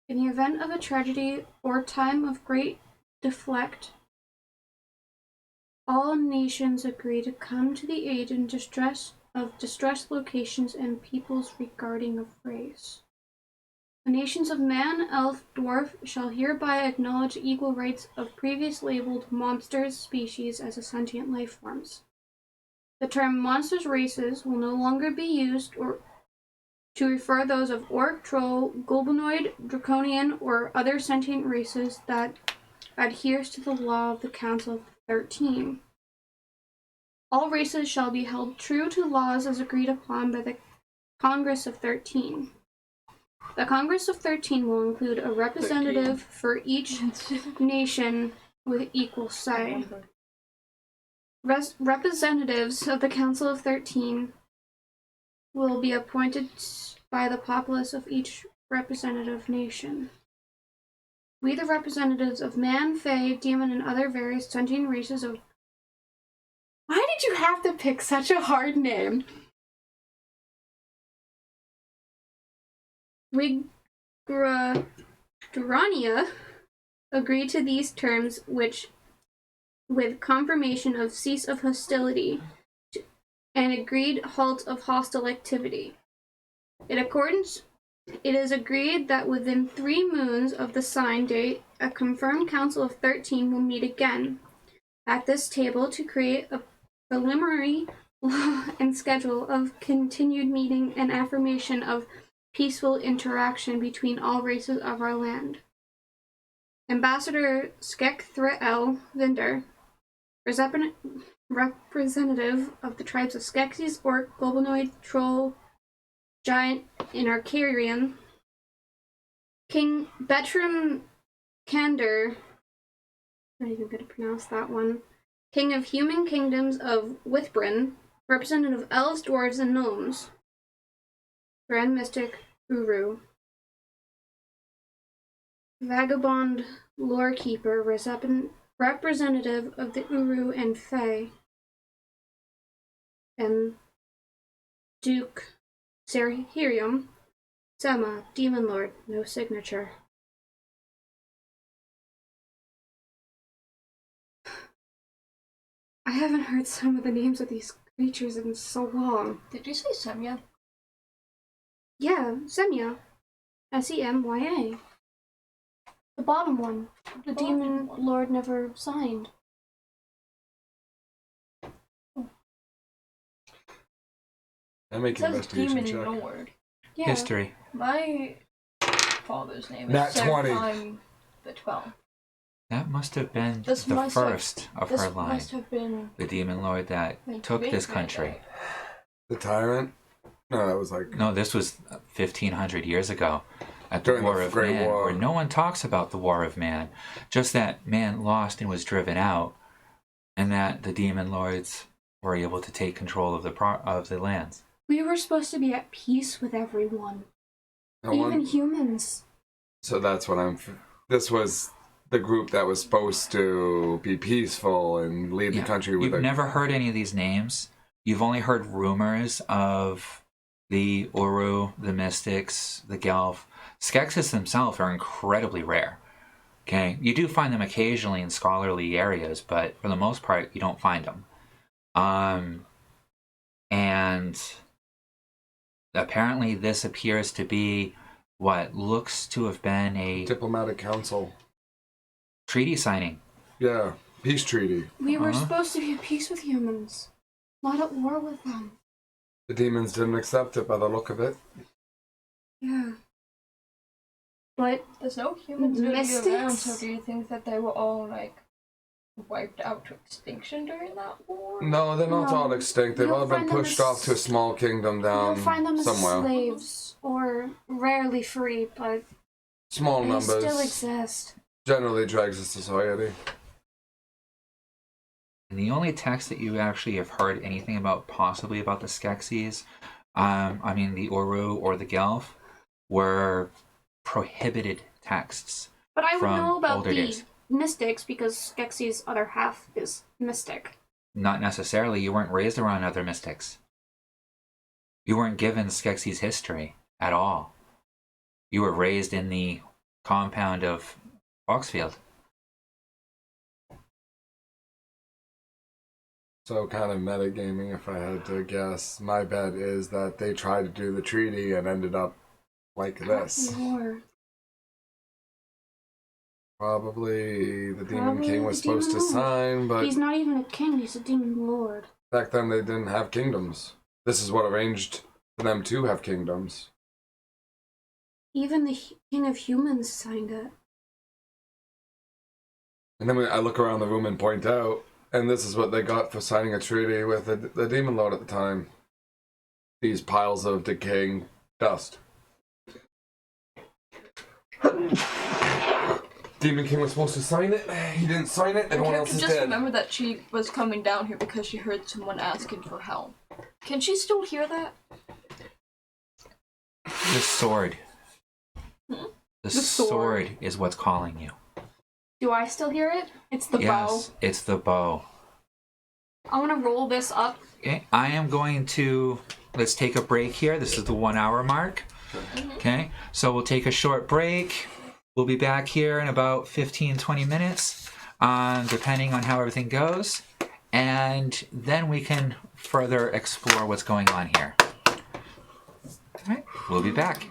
In the event of a tragedy or time of great deflect, all nations agree to come to the aid in distressed locations and peoples regarding of race. The nations of man, elf, dwarf shall hereby acknowledge equal rights of previous labeled monsters species as a sentient life forms. The term monsters races will no longer be used or to refer those of orc, troll, goblinoid, draconian, or other sentient races that adheres to the law of the Council of 13. All races shall be held true to laws as agreed upon by the Congress of 13. The Congress of 13 will include a representative for each nation with equal say. Representatives of the Council of 13 will be appointed by the populace of each representative nation. We, the representatives of man, fae, demon, and other various sentient races of... Why did you have to pick such a hard name? Durania agreed to these terms, which, with confirmation of cease of hostility and agreed halt of hostile activity. It is agreed that within 3 moons of the sign date, a confirmed Council of 13 will meet again at this table to create a preliminary law and schedule of continued meeting and affirmation of peaceful interaction between all races of our land. Ambassador Skek Thre'el Vinder, representative of the tribes of Skeksis, Orc, Goblinoid, Troll, Giant, and Arcarian, King Bertram Kander, I'm not even going to pronounce that one, King of Human Kingdoms of Withbrin, representative of Elves, Dwarves, and Gnomes, Grand Mystic Uru, Vagabond Lorekeeper, representative of the Uru and Fae, and Duke Serhirium, Sema, Demon Lord, no signature. I haven't heard some of the names of these creatures in so long. Did you say Semya? Yeah, Semya. Semya. The bottom one. The Demon Lord never signed. I make It says investigation Demon check. Lord. Yeah. History. My father's name Nat is 20. Serafine the 12th. That must have been This the must first of her This line. must have been The demon lord that like took this great-granddad. country. The tyrant? No, that was like No, this was 1500 years ago at the During the War of Great Man, War. where no one talks about the War of Man. Just that man lost and was driven out, and that the demon lords were able to take control of the lands. We were supposed to be at peace with everyone. no Even one. humans. So that's what this was the group that was supposed to be peaceful and lead the country with You've a... never heard any of these names. You've only heard rumors of the Uru, the Mystics, the Gelf. Skeksis themselves are incredibly rare. Okay, you do find them occasionally in scholarly areas, but for the most part, you don't find them. And apparently, this appears to be what looks to have been a Diplomatic council. treaty signing. Yeah, peace treaty. We were Uh-huh. supposed to be at peace with humans. Not at war with them. The demons didn't accept it by the look of it. Yeah. But There's no humans really around, Mystics? so do you think that they were all like wiped out to extinction during that war? No, they're not No. all extinct. They've You'll all been find them pushed as- off to a small kingdom down you'll find them as somewhere. slaves, or rarely free, but Small they numbers. still exist. Generally drags a society. And the only text that you actually have heard anything about, possibly about the Skeksis, the Uru or the Gelf, were prohibited texts. But I would From know about older the days. mystics because Skeksis' other half is mystic. Not necessarily. You weren't raised around other mystics. You weren't given Skeksis history at all. You were raised in the compound of Foxfield. So kind of metagaming, if I had to guess. My bet is that they tried to do the treaty and ended up like this. War. Probably the Demon Probably King the was supposed to Demon Lord. sign, but He's not even a king, he's a demon lord. back then they didn't have kingdoms. This is what arranged for them to have kingdoms. Even the king of humans signed it. And then I look around the room and point out, and this is what they got for signing a treaty with the Demon Lord at the time. These piles of decaying dust. Demon King was supposed to sign it. He didn't sign it. Everyone else is just dead. remember that she was coming down here because she heard someone asking for help. Can she still hear that? The sword. The sword is what's calling you. Do I still hear it? It's the bow. Yes, it's the bow. I want to roll this up. Okay, I am going to, let's take a break here. This is the 1 hour mark. Okay, so we'll take a short break. We'll be back here in about 15-20 minutes, depending on how everything goes. And then we can further explore what's going on here. All right, we'll be back.